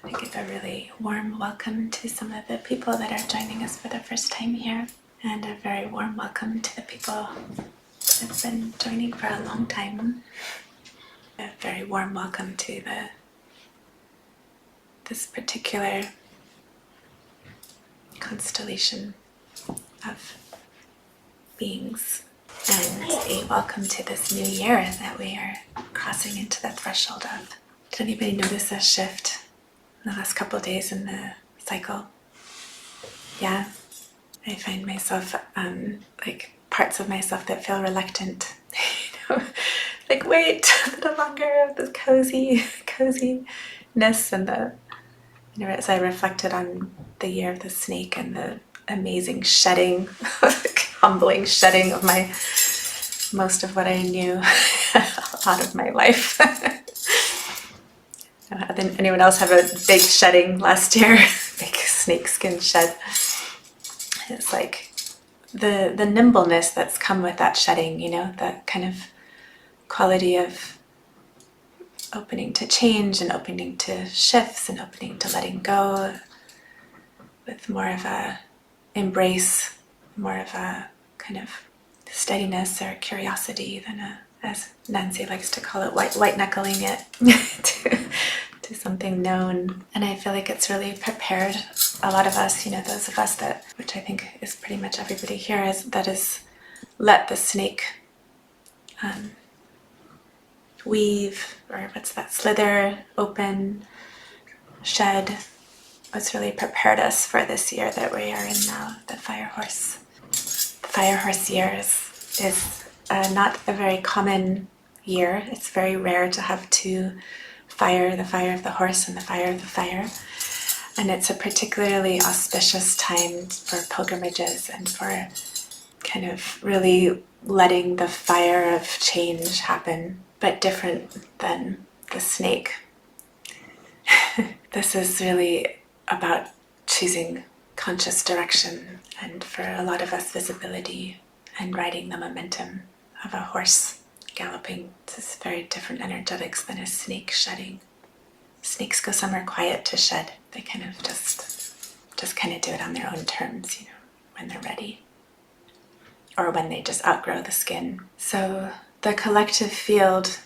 I give a really warm welcome to some of the people that are joining us for the first time here, and a very warm welcome to the people that have been joining for a long time. A very warm welcome to this particular constellation of beings, and a welcome to this new year that we are crossing into the threshold of. Did anybody notice a shift in the last couple of days in the cycle? Yeah, I find myself like parts of myself that feel reluctant, like wait a little longer of the coziness, and the, as I reflected on the year of the snake and the amazing shedding, humbling shedding of most of what I knew out of my life. Did anyone else have a big shedding last year? Big snakeskin shed. It's like the nimbleness that's come with that shedding, that kind of quality of opening to change and opening to shifts and opening to letting go, with more of a embrace, more of a kind of steadiness or curiosity than as Nancy likes to call it, white knuckling it to something known. And I feel like it's really prepared a lot of us, those of us that, which I think is pretty much everybody here, is let the snake weave, or what's that, slither, open, shed. What's really prepared us for this year that we are in now, the fire horse. The fire horse year is not a very common year. It's very rare to have two fire, the fire of the horse and the fire of the fire. And it's a particularly auspicious time for pilgrimages and for kind of really letting the fire of change happen, but different than the snake. This is really about choosing conscious direction, and for a lot of us, visibility and riding the momentum of a horse galloping. This is very different energetics than a snake shedding. Snakes go somewhere quiet to shed. They kind of just kind of do it on their own terms, when they're ready, or when they just outgrow the skin. So the collective field,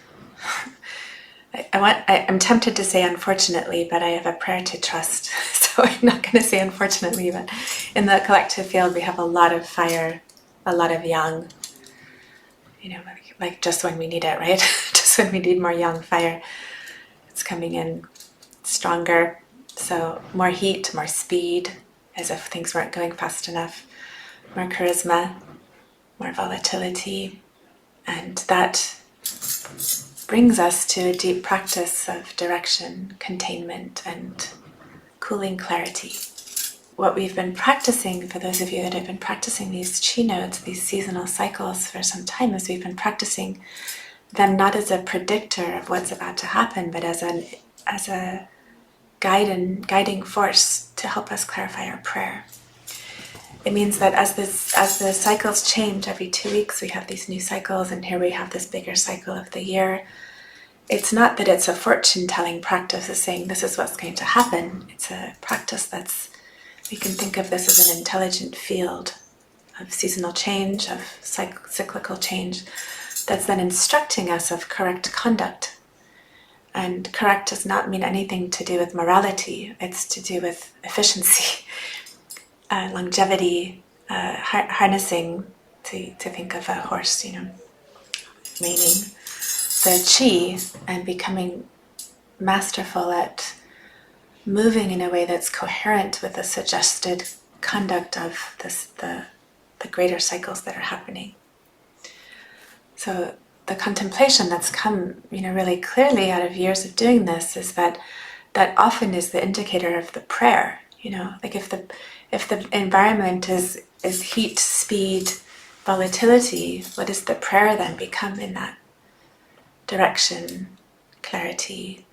I'm tempted to say unfortunately, but I have a prayer to trust, so I'm not going to say unfortunately, but in the collective field we have a lot of fire, a lot of yang, like just when we need it, right? Just when we need more yang fire, it's coming in stronger. So more heat, more speed, as if things weren't going fast enough, more charisma, more volatility, and that brings us to a deep practice of direction, containment, and cooling clarity. What we've been practicing, for those of you that have been practicing these chi nodes, these seasonal cycles for some time, is we've been practicing them not as a predictor of what's about to happen, but as a guiding force to help us clarify our prayer. It means that as the cycles change every 2 weeks, we have these new cycles, and here we have this bigger cycle of the year. It's not that it's a fortune-telling practice, is saying this is what's going to happen. It's a practice we can think of this as an intelligent field of seasonal change, of cyclical change, that's then instructing us of correct conduct. And correct does not mean anything to do with morality. It's to do with efficiency. Longevity, harnessing, to think of a horse, reining the chi and becoming masterful at moving in a way that's coherent with the suggested conduct of the greater cycles that are happening. So the contemplation that's come, really clearly out of years of doing this is that often is the indicator of the prayer. Like if the environment is heat, speed, volatility, what does the prayer then become in that direction, clarity,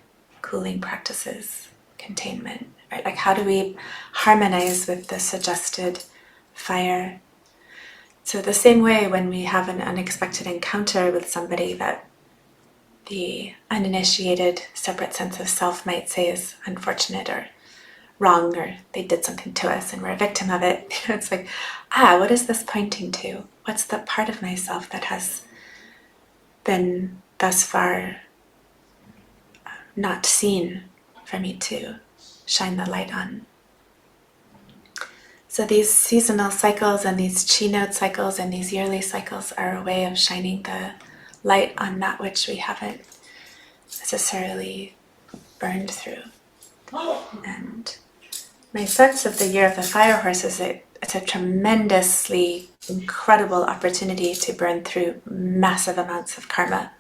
cooling practices, containment, right? Like how do we harmonize with the suggested fire? So the same way when we have an unexpected encounter with somebody that the uninitiated separate sense of self might say is unfortunate or wrong, or they did something to us and we're a victim of it. It's like, what is this pointing to? What's the part of myself that has been thus far not seen for me to shine the light on? So these seasonal cycles and these chi node cycles and these yearly cycles are a way of shining the light on that which we haven't necessarily burned through. And my sense of the year of the fire horse is that it's a tremendously incredible opportunity to burn through massive amounts of karma.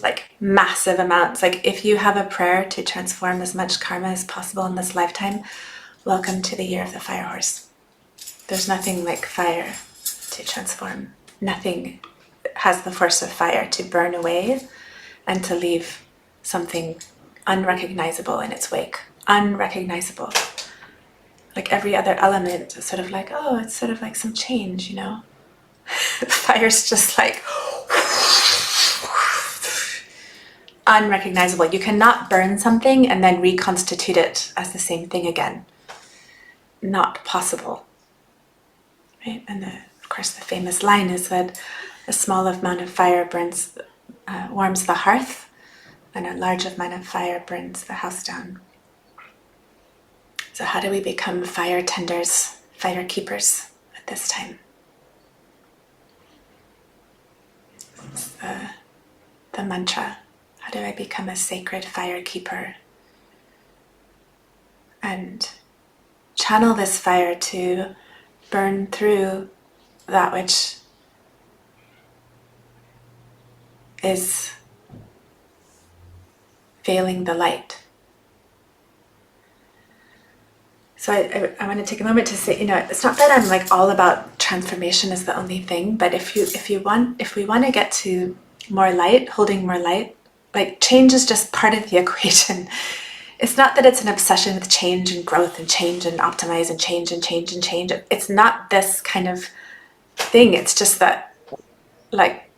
Like massive amounts. Like if you have a prayer to transform as much karma as possible in this lifetime, welcome to the year of the fire horse. There's nothing like fire to transform. Nothing has the force of fire to burn away and to leave something unrecognizable in its wake. Unrecognizable. Like every other element is sort of like, oh, it's sort of like some change, you know? Fire's just like unrecognizable. You cannot burn something and then reconstitute it as the same thing again. Not possible. Right? And of course the famous line is that a small amount of fire warms the hearth, and a large amount of fire burns the house down. So how do we become fire tenders, fire keepers at this time? It's the mantra. How do I become a sacred fire keeper? And channel this fire to burn through that which is veiling the light. So I want to take a moment to say, it's not that I'm like all about transformation is the only thing, but if we want to get to more light, holding more light, like change is just part of the equation. It's not that it's an obsession with change and growth and change and optimize and change and change and change. It's not this kind of thing. It's just that, like,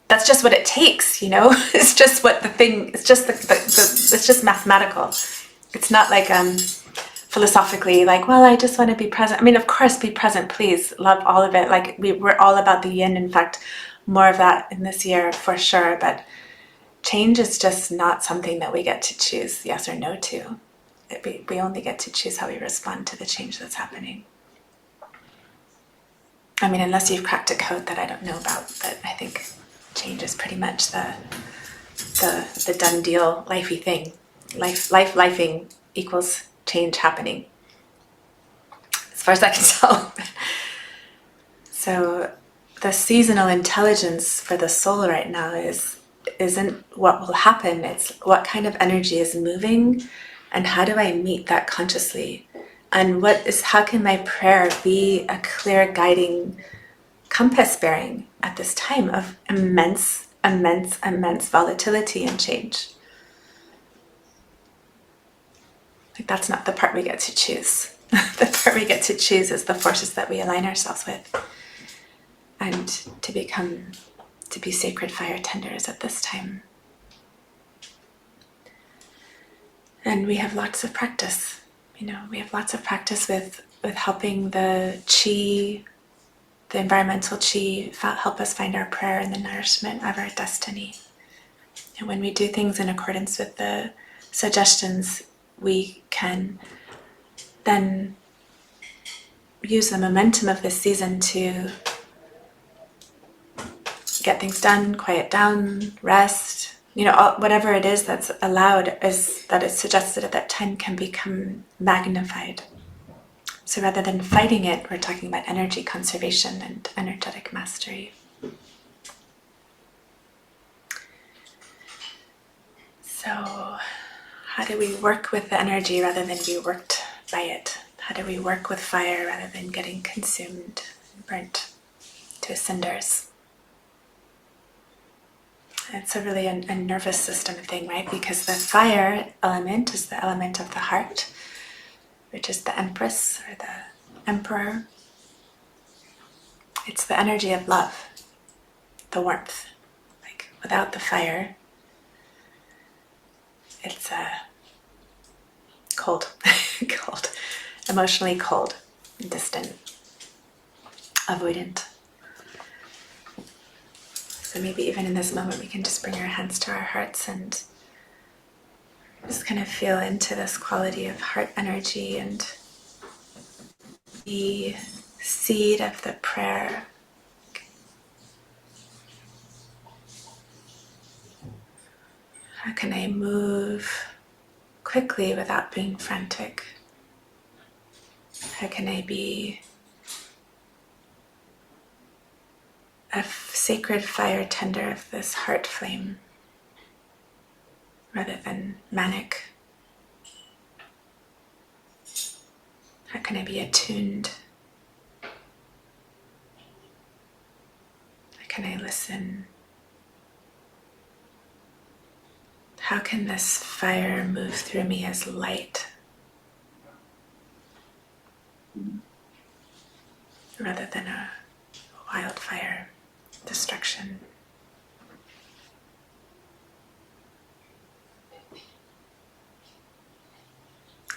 that's just what it takes, It's just what the thing. It's just it's just mathematical. It's not like philosophically like, well, I just want to be present. I mean, of course, be present, please. Love all of it. Like we're all about the yin. In fact, more of that in this year for sure. But change is just not something that we get to choose yes or no to. We only get to choose how we respond to the change that's happening. I mean, unless you've cracked a code that I don't know about, but I think change is pretty much the done deal, lifey thing. Lifing equals change happening, as far as I can tell. So the seasonal intelligence for the soul right now isn't what will happen, it's what kind of energy is moving and how do I meet that consciously, and how can my prayer be a clear guiding compass bearing at this time of immense volatility and change. Like that's not the part we get to choose. The part we get to choose is the forces that we align ourselves with, and to be sacred fire tenders at this time. And we have lots of practice. We have lots of practice with helping the chi, the environmental chi, help us find our prayer and the nourishment of our destiny. And when we do things in accordance with the suggestions, we can then use the momentum of this season to get things done, quiet down, rest. Whatever it is that's allowed, that is suggested at that time, can become magnified. So rather than fighting it, we're talking about energy conservation and energetic mastery. So how do we work with the energy rather than be worked by it? How do we work with fire rather than getting consumed and burnt to cinders? It's a really a nervous system thing, right? Because the fire element is the element of the heart, which is the empress or the emperor. It's the energy of love, the warmth. Like without the fire, It's cold, cold, emotionally cold, distant, avoidant. So maybe even in this moment we can just bring our hands to our hearts and just kind of feel into this quality of heart energy and the seed of the prayer. How can I move quickly without being frantic? How can I be a sacred fire tender of this heart flame rather than manic? How can I be attuned? How can I listen? How can this fire move through me as light rather than a wildfire, destruction?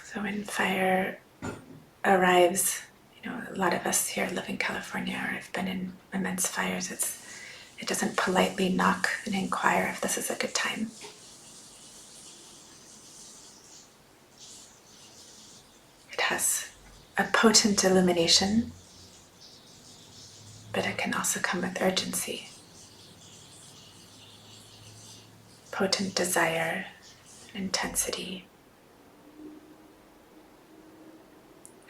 So when fire arrives, a lot of us here live in California or have been in immense fires. It doesn't politely knock and inquire if this is a good time. It has a potent illumination, but it can also come with urgency, potent desire, intensity.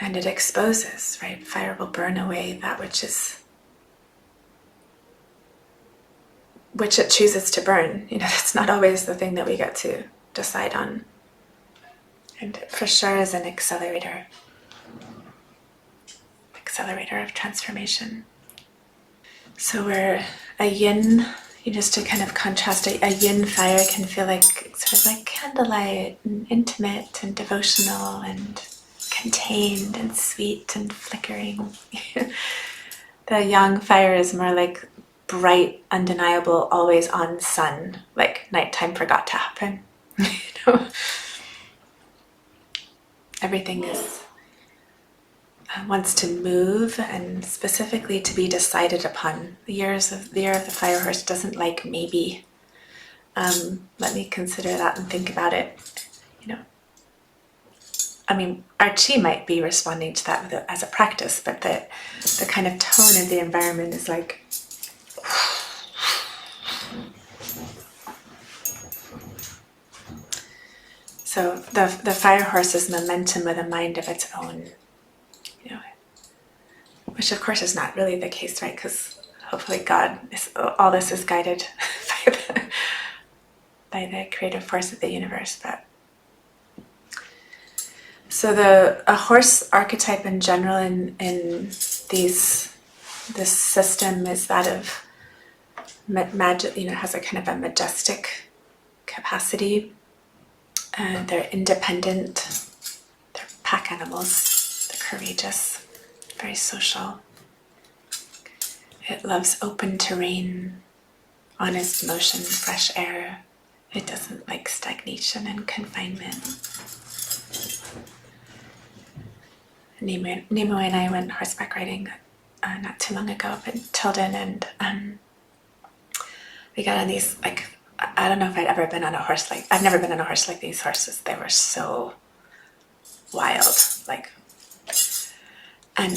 And it exposes, right? Fire will burn away that which it chooses to burn. That's not always the thing that we get to decide on. And it for sure is an accelerator of transformation. So we're a yin, just to kind of contrast, a yin fire can feel like sort of like candlelight and intimate and devotional and contained and sweet and flickering. The yang fire is more like bright, undeniable, always on sun, like nighttime forgot to happen. Everything wants to move and specifically to be decided upon. The year of the fire horse doesn't like maybe. Let me consider that and think about it. Our chi might be responding to that as a practice, but the kind of tone of the environment is like so the fire horse is momentum with a mind of its own, which of course is not really the case, right? Because hopefully all this is guided by the creative force of the universe. But so a horse archetype in general in this system is that of magic. Has a kind of a majestic capacity. They're independent. They're pack animals. They're courageous. Very social. It loves open terrain, honest motion, fresh air. It doesn't like stagnation and confinement. Nemo and I went horseback riding not too long ago up in Tilden, and we got on these, like, I don't know if I'd ever been on a horse I've never been on a horse like these horses. They were so wild, and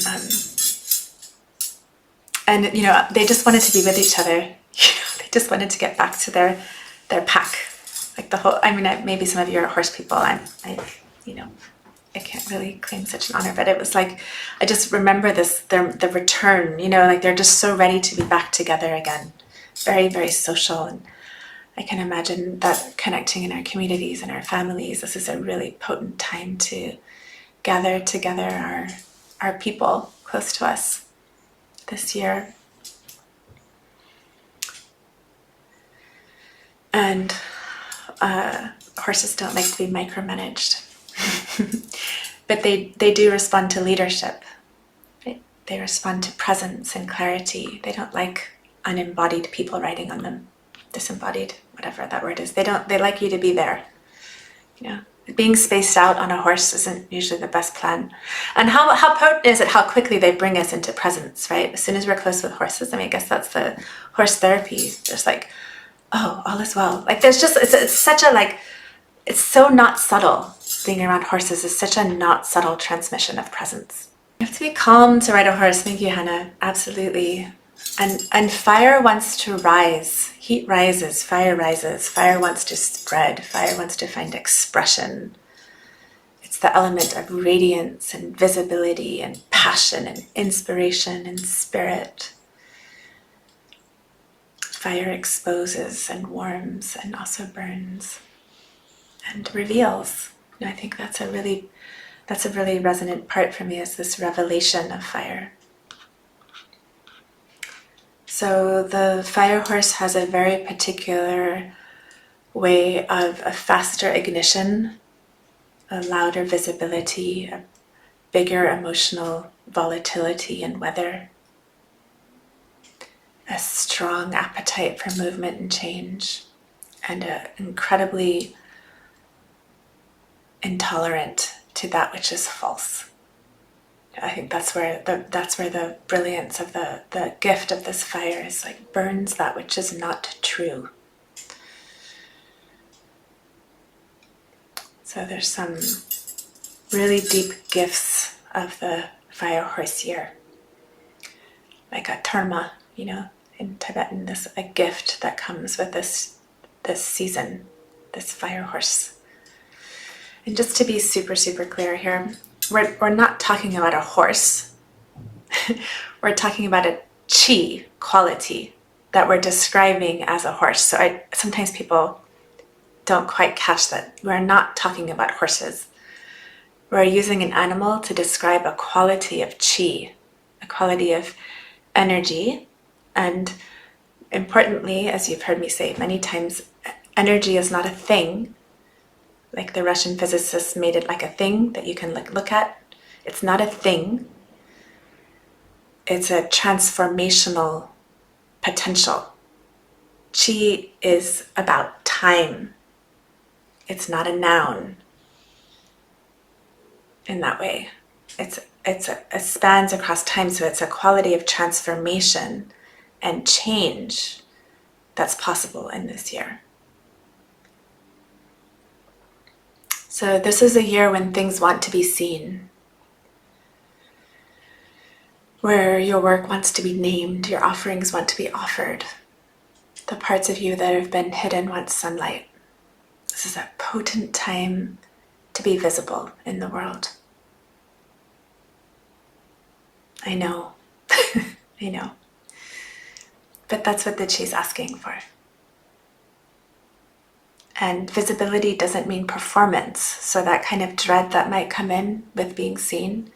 they just wanted to be with each other. They just wanted to get back to their pack, like the whole. Maybe some of you are horse people. I can't really claim such an honor, but it was like, I just remember the return, like they're just so ready to be back together again. Very, very social. And I can imagine that connecting in our communities and our families, this is a really potent time to gather together our people close to us this year. And horses don't like to be micromanaged. But they do respond to leadership. Right? They respond to presence and clarity. They don't like unembodied people riding on them. Disembodied, whatever that word is. They like you to be there. Being spaced out on a horse isn't usually the best plan. And how potent is it how quickly they bring us into presence, right? As soon as we're close with horses, I guess that's the horse therapy. There's like, oh, all is well. There's just, it's such a it's so not subtle. Being around horses is such a not subtle transmission of presence. You have to be calm to ride a horse. Thank you, Hannah. Absolutely. And fire wants to rise. Heat rises, fire rises. Fire wants to spread. Fire wants to find expression. It's the element of radiance and visibility and passion and inspiration and spirit. Fire exposes and warms and also burns and reveals. I think that's a really resonant part for me, is this revelation of fire. So the fire horse has a very particular way of a faster ignition, a louder visibility, a bigger emotional volatility and weather, a strong appetite for movement and change, and an incredibly intolerant to that which is false. I think that's where the brilliance of the gift of this fire is, burns that which is not true. So there's some really deep gifts of the fire horse year, like a terma, in Tibetan, a gift that comes with this season, this fire horse. And just to be super, super clear here, we're not talking about a horse. We're talking about a chi quality that we're describing as a horse. So sometimes people don't quite catch that. We're not talking about horses. We're using an animal to describe a quality of chi, a quality of energy. And importantly, as you've heard me say many times, energy is not a thing. Like the Russian physicists made it like a thing that you can look at. It's not a thing. It's a transformational potential. Chi is about time. It's not a noun in that way. It spans across time, so it's a quality of transformation and change that's possible in this year. So this is a year when things want to be seen, where your work wants to be named, your offerings want to be offered. The parts of you that have been hidden want sunlight. This is a potent time to be visible in the world. I know, I know. But that's what the Chi's asking for. And visibility doesn't mean performance. So that kind of dread that might come in with being seen,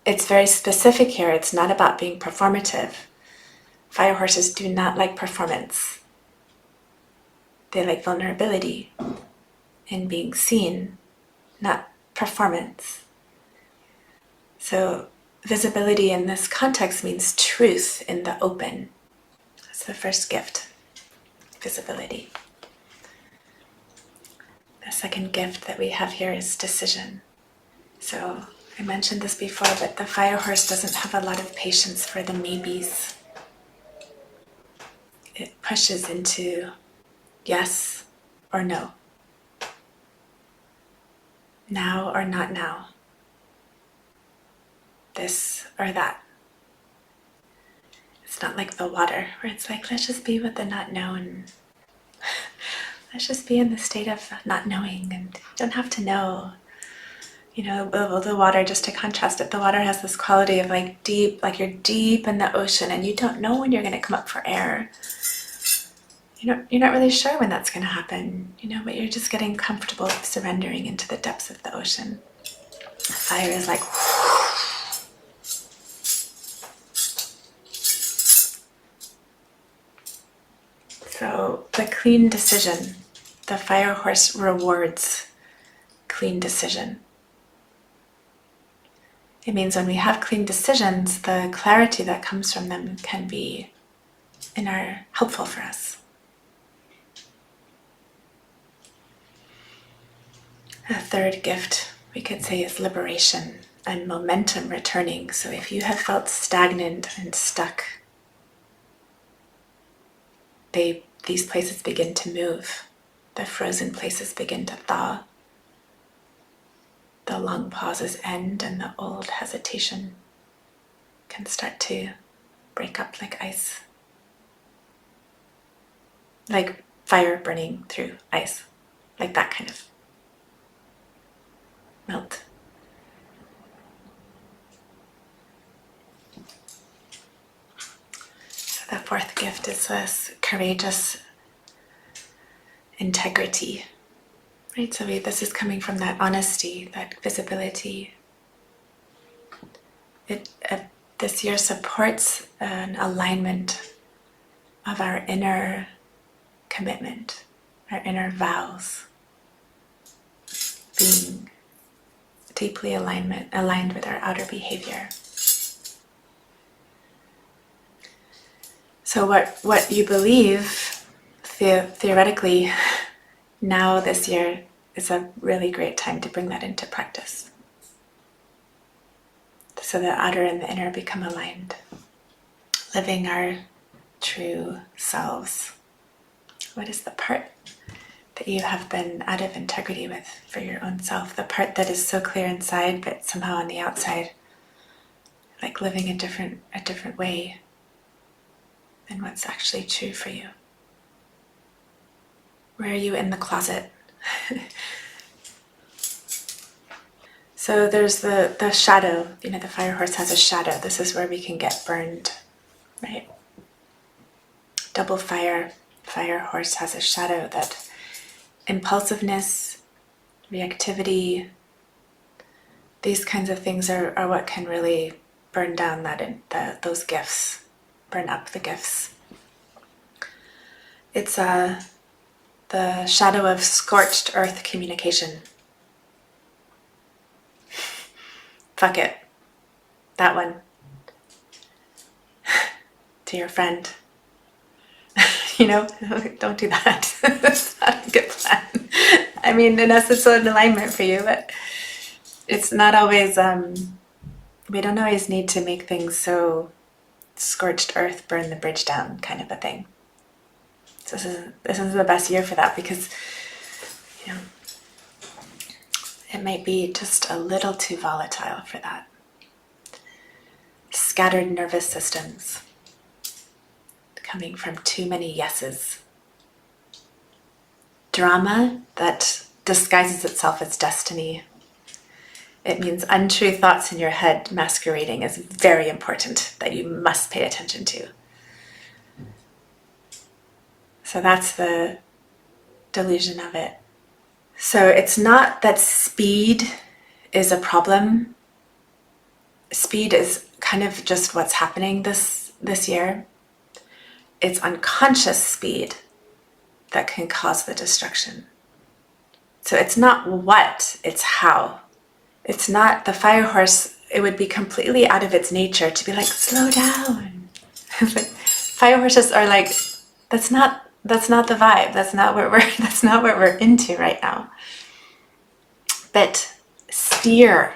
it's very specific here. It's not about being performative. Fire horses do not like performance. They like vulnerability and being seen, not performance. So visibility in this context means truth in the open. That's the first gift, visibility. The second gift that we have here is decision. So I mentioned this before, but the fire horse doesn't have a lot of patience for the maybes. It pushes into yes or no. Now or not now. This or that. It's not like the water, where it's like, let's just be with the not known. Let's just be in the state of not knowing, and you don't have to know. The water, just to contrast it, the water has this quality of deep, like you're deep in the ocean and you don't know when you're going to come up for air. You're not really sure when that's going to happen, but you're just getting comfortable surrendering into the depths of the ocean. Fire is like, so the clean decision, the fire horse rewards clean decision. It means when we have clean decisions, the clarity that comes from them can be helpful for us. A third gift we could say is liberation and momentum returning. So if you have felt stagnant and stuck, these places begin to move. The frozen places begin to thaw. The long pauses end and the old hesitation can start to break up like ice. Like fire burning through ice. Like that kind of melt. So the fourth gift is this courageous integrity. Right, so this is coming from that honesty, that visibility. This year supports an alignment of our inner commitment, our inner vows, being deeply aligned with our outer behavior. So what you believe, theoretically, now this year is a really great time to bring that into practice. So the outer and the inner become aligned, living our true selves. What is the part that you have been out of integrity with for your own self? The part that is so clear inside, but somehow on the outside, like living a different way than what's actually true for you. Where are you in the closet? So there's the shadow, the fire horse has a shadow. This is where we can get burned, right? Double fire horse has a shadow, that impulsiveness, reactivity, these kinds of things are what can really burn down those gifts, burn up the gifts. It's the shadow of scorched earth communication. Fuck it. That one. To your friend. Don't do that. That's not a good plan. I mean, unless it's an alignment for you, but it's not always, we don't always need to make things so scorched earth, burn the bridge down kind of a thing. So this is the best year for that, because, it might be just a little too volatile for that. Scattered nervous systems, coming from too many yeses. Drama that disguises itself as destiny. It means untrue thoughts in your head masquerading is very important, that you must pay attention to. So that's the delusion of it. So it's not that speed is a problem. Speed is kind of just what's happening this year. It's unconscious speed that can cause the destruction. So it's not what, it's how. It's not the fire horse. It would be completely out of its nature to be like, slow down. Like, fire horses are like, that's not the vibe. That's not what we're into right now. But steer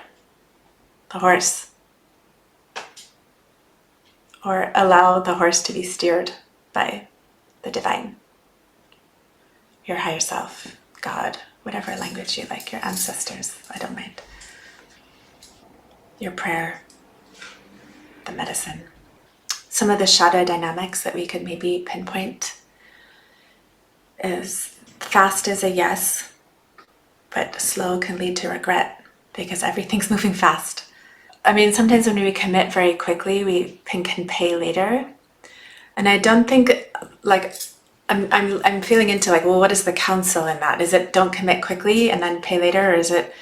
the horse, or allow the horse to be steered by the divine, your higher self, God, whatever language you like, your ancestors, I don't mind. Your prayer, the medicine. Some of the shadow dynamics that we could maybe pinpoint is fast is a yes, but slow can lead to regret because everything's moving fast. I mean, sometimes when we commit very quickly, we can pay later. And I don't think, like, I'm feeling into like, well, what is the counsel in that? Is it don't commit quickly and then pay later? Or is it,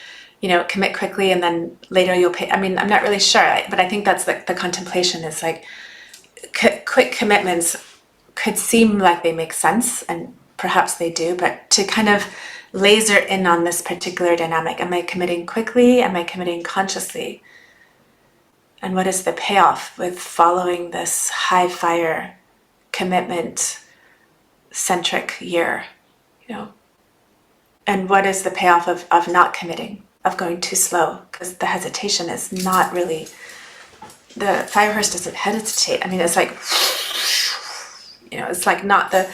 commit quickly and then later you'll pay? I mean, I'm not really sure, but I think that's the contemplation is like quick commitments could seem like they make sense, and perhaps they do, but to kind of laser in on this particular dynamic. Am I committing quickly? Am I committing consciously? And what is the payoff with following this high fire commitment centric year? And what is the payoff of not committing, of going too slow? Because the hesitation is not really, the fire horse doesn't hesitate. I mean, it's like, it's like not the,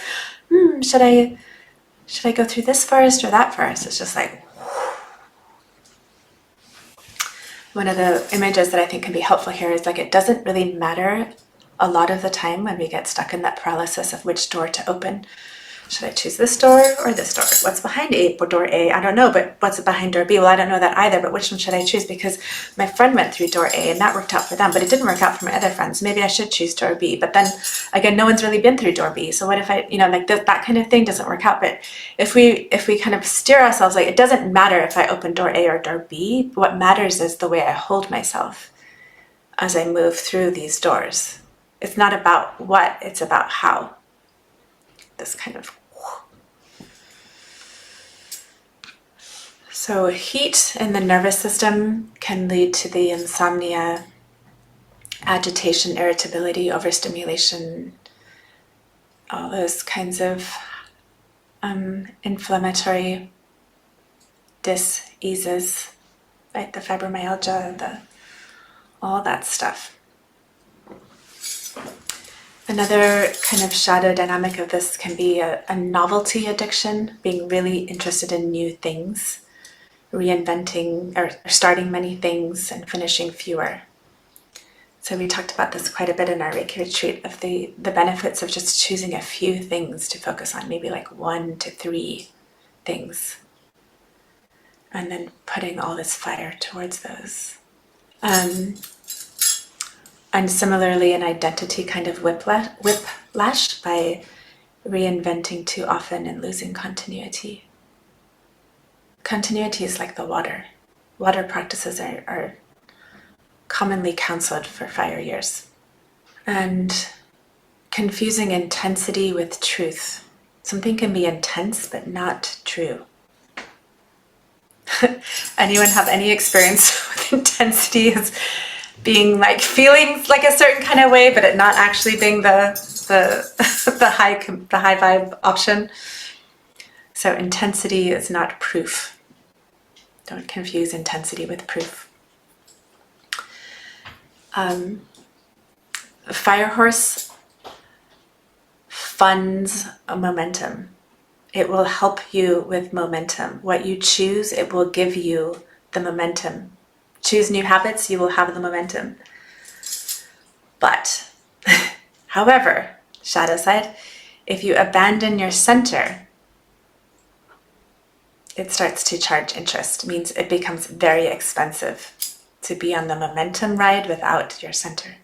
should I go through this forest or that forest? It's just like, one of the images that I think can be helpful here is like, it doesn't really matter a lot of the time when we get stuck in that paralysis of which door to open. Should I choose this door or this door? What's behind door A? I don't know, but what's behind door B? Well, I don't know that either, but which one should I choose? Because my friend went through door A and that worked out for them, but it didn't work out for my other friends. Maybe I should choose door B. But then again, no one's really been through door B. So what if I, like that kind of thing doesn't work out. But if we kind of steer ourselves, like it doesn't matter if I open door A or door B. What matters is the way I hold myself as I move through these doors. It's not about what, it's about how. This kind of. So heat in the nervous system can lead to the insomnia, agitation, irritability, overstimulation, all those kinds of inflammatory dis-eases, right? The fibromyalgia, all that stuff. Another kind of shadow dynamic of this can be a novelty addiction, being really interested in new things, reinventing or starting many things and finishing fewer. So we talked about this quite a bit in our Reiki retreat, of the benefits of just choosing a few things to focus on, maybe like 1 to 3 things, and then putting all this fire towards those. And similarly, an identity kind of whiplash by reinventing too often and losing continuity. Continuity is like the water. Water practices are commonly counseled for fire years. And confusing intensity with truth. Something can be intense but not true. Anyone have any experience with intensity as being like feeling like a certain kind of way, but it not actually being the high vibe option? So intensity is not proof. Don't confuse intensity with proof. Fire horse funds a momentum. It will help you with momentum. What you choose, it will give you the momentum. Choose new habits, you will have the momentum. But, however, shadow side, if you abandon your center, it starts to charge interest. It means it becomes very expensive to be on the momentum ride without your center.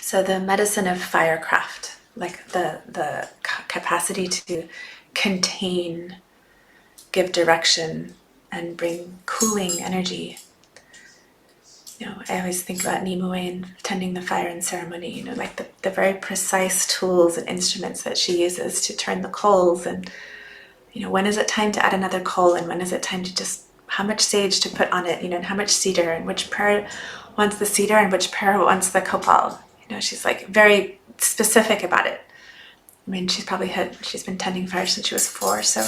So the medicine of firecraft, like the capacity to contain, give direction, and bring cooling energy. I always think about Nimue and tending the fire in ceremony, like the very precise tools and instruments that she uses to turn the coals, and when is it time to add another coal, and when is it time to just, how much sage to put on it, and how much cedar, and which prayer wants the cedar and which prayer wants the copal. She's like very specific about it. I mean, she's been tending fire since she was 4, so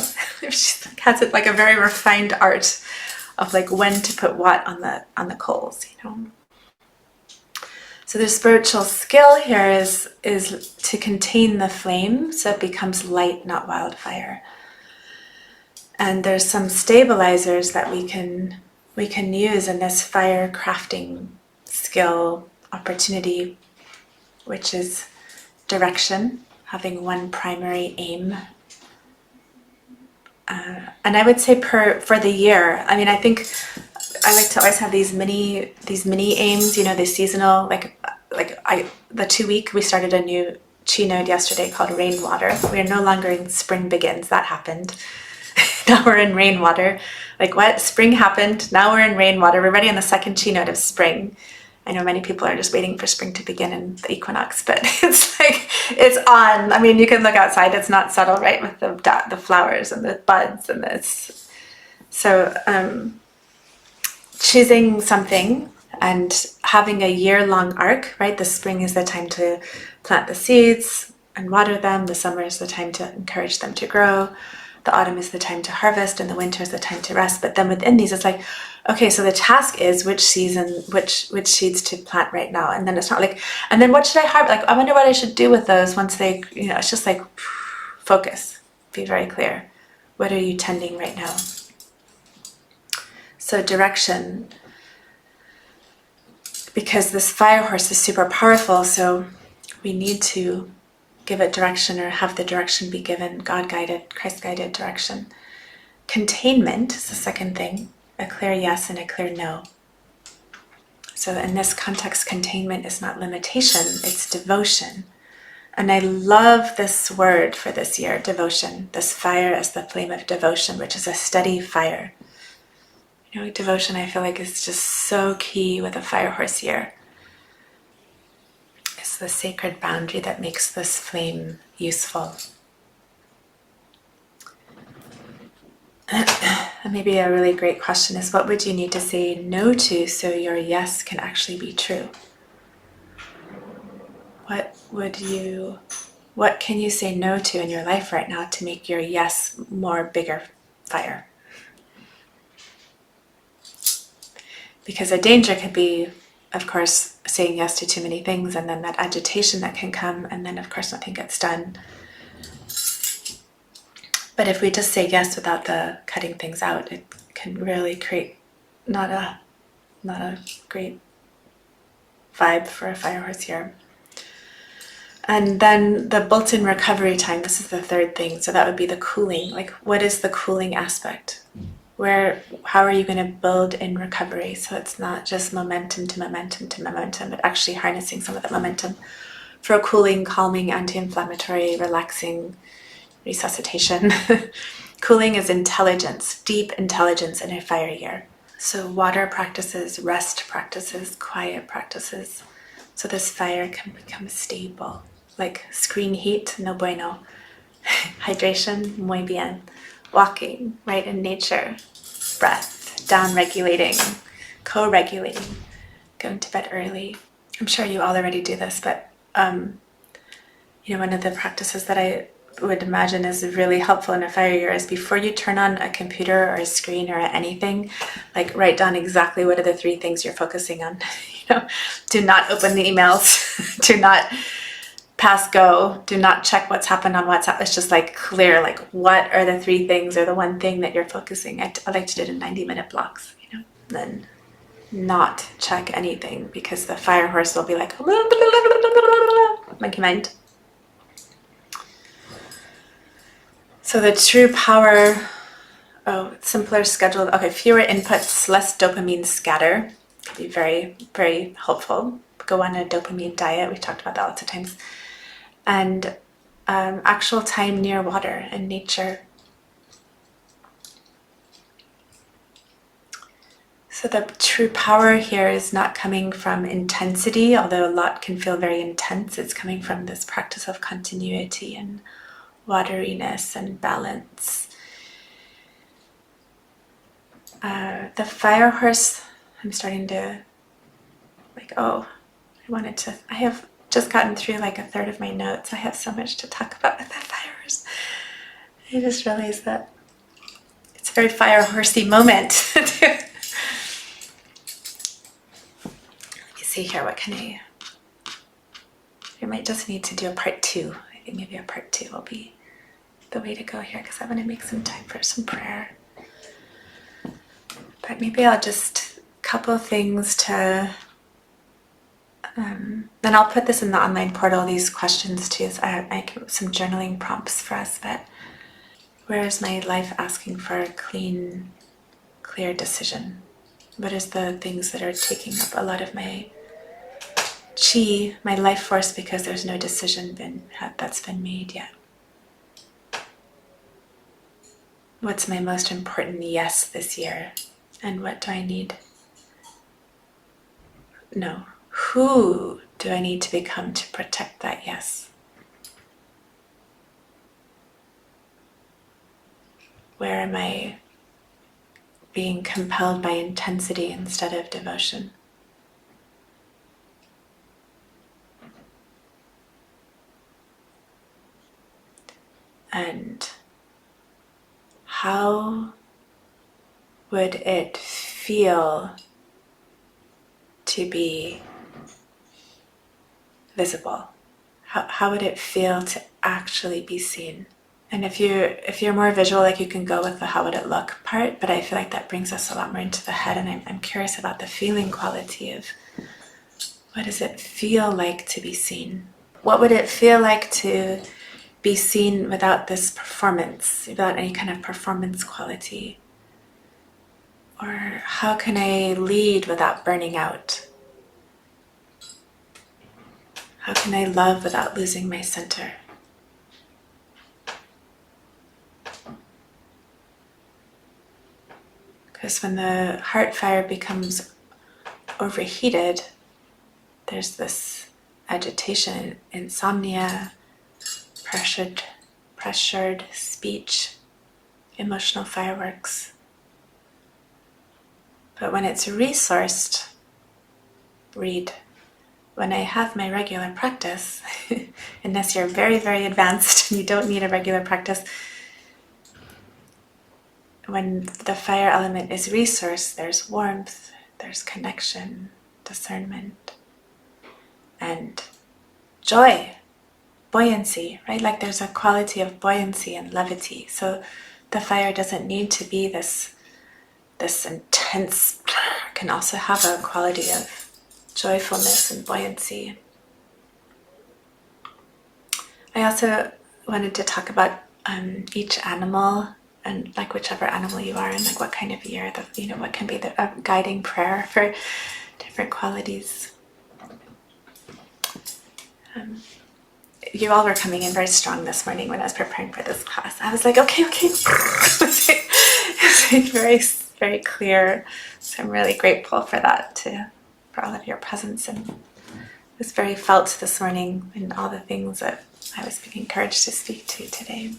she has it like a very refined art of like when to put what on the coals, So the spiritual skill here is to contain the flame so it becomes light, not wildfire. And there's some stabilizers that we can use in this fire crafting skill opportunity, which is direction, having one primary aim. And I would say for the year, I mean, I think I like to always have these mini aims, the seasonal, the 2-week, we started a new chi node yesterday called rainwater. We are no longer in spring begins. That happened. Now we're in rainwater. Like what? Spring happened. Now we're in rainwater. We're already on the second chi node of spring. I know many people are just waiting for spring to begin and the equinox, but it's like, it's on. I mean, you can look outside. It's not subtle, right? With the flowers and the buds and this. So choosing something and having a year-long arc, right? The spring is the time to plant the seeds. and water them. The summer is the time to encourage them to grow. The autumn is the time to harvest, and the winter is the time to rest. But then within these, it's like, okay, so the task is which season, which seeds to plant right now. And then it's not like, and then what should I harvest? Like, I wonder what I should do with those once they, it's just like, focus, be very clear. What are you tending right now? So direction, because this fire horse is super powerful, so we need to give it direction, or have the direction be given, God-guided, Christ-guided direction. Containment is the second thing, a clear yes and a clear no. So in this context, containment is not limitation, it's devotion. And I love this word for this year, devotion. This fire as the flame of devotion, which is a steady fire. Devotion, I feel like, is just so key with a fire horse year. It's the sacred boundary that makes this flame useful. And maybe a really great question is, what would you need to say no to so your yes can actually be true? What can you say no to in your life right now to make your yes more bigger fire? Because a danger could be, of course, saying yes to too many things, and then that agitation that can come, and then of course nothing gets done. But if we just say yes without the cutting things out, it can really create not a great vibe for a fire horse here. And then the built-in recovery time, this is the third thing. So that would be the cooling. Like, what is the cooling aspect? How are you going to build in recovery? So it's not just momentum to momentum to momentum, but actually harnessing some of that momentum for a cooling, calming, anti-inflammatory, relaxing resuscitation. Cooling is intelligence, deep intelligence in a fire year. So water practices, rest practices, quiet practices. So this fire can become stable. Like screen heat, no bueno. Hydration, muy bien. Walking, right, in nature. Breath, down-regulating, co-regulating. Going to bed early. I'm sure you all already do this, but one of the practices that I would imagine is really helpful in a fire year is, before you turn on a computer or a screen or anything, like, write down exactly what are the 3 things you're focusing on. Do not open the emails. Do not pass go. Do not check what's happened on WhatsApp. It's just like clear, like, what are the 3 things or the 1 thing that you're focusing. I like to do it in 90-minute blocks, then not check anything, because the fire horse will be like, monkey mind. So the true power, simpler schedule. Okay, fewer inputs, less dopamine scatter. Could be very, very helpful. Go on a dopamine diet. We've talked about that lots of times. And actual time near water and nature. So the true power here is not coming from intensity, although a lot can feel very intense. It's coming from this practice of continuity and wateriness and balance. The fire horse, I'm starting to I have just gotten through like a third of my notes. I have so much to talk about with the fire horse. I just realized that it's a very fire horsey moment. Let me see here, I might just need to do a part 2. I think maybe a part 2 will be the way to go here, because I want to make some time for some prayer. But maybe I'll just couple things to then I'll put this in the online portal, these questions too. So I can some journaling prompts for us. But where is my life asking for a clean, clear decision? What is the things that are taking up a lot of my chi, my life force, because there's no decision that's been made yet? What's my most important yes this year? And what do I need? No. Who do I need to become to protect that yes? Where am I being compelled by intensity instead of devotion? how would it feel to be visible? How would it feel to actually be seen? And if you're more visual, like you can go with the how would it look part, but I feel like that brings us a lot more into the head, and I'm curious about the feeling quality of what does it feel like to be seen? What would it feel like to be seen without this performance, without any kind of performance quality? Or how can I lead without burning out? How can I love without losing my center? Because when the heart fire becomes overheated, there's this agitation, insomnia, pressured speech, emotional fireworks. But when it's resourced, read. When I have my regular practice, unless you're very, very advanced and you don't need a regular practice, when the fire element is resourced, there's warmth, there's connection, discernment, and joy, buoyancy, right? Like there's a quality of buoyancy and levity. So the fire doesn't need to be this intense, it can also have a quality of joyfulness and buoyancy. I also wanted to talk about each animal, and like whichever animal you are, and like what kind of year, what can be the guiding prayer for different qualities. You all were coming in very strong this morning when I was preparing for this class. I was like, okay. It's like very, very clear. So I'm really grateful for that for all of your presence, and it was very felt this morning in all the things that I was being encouraged to speak to today.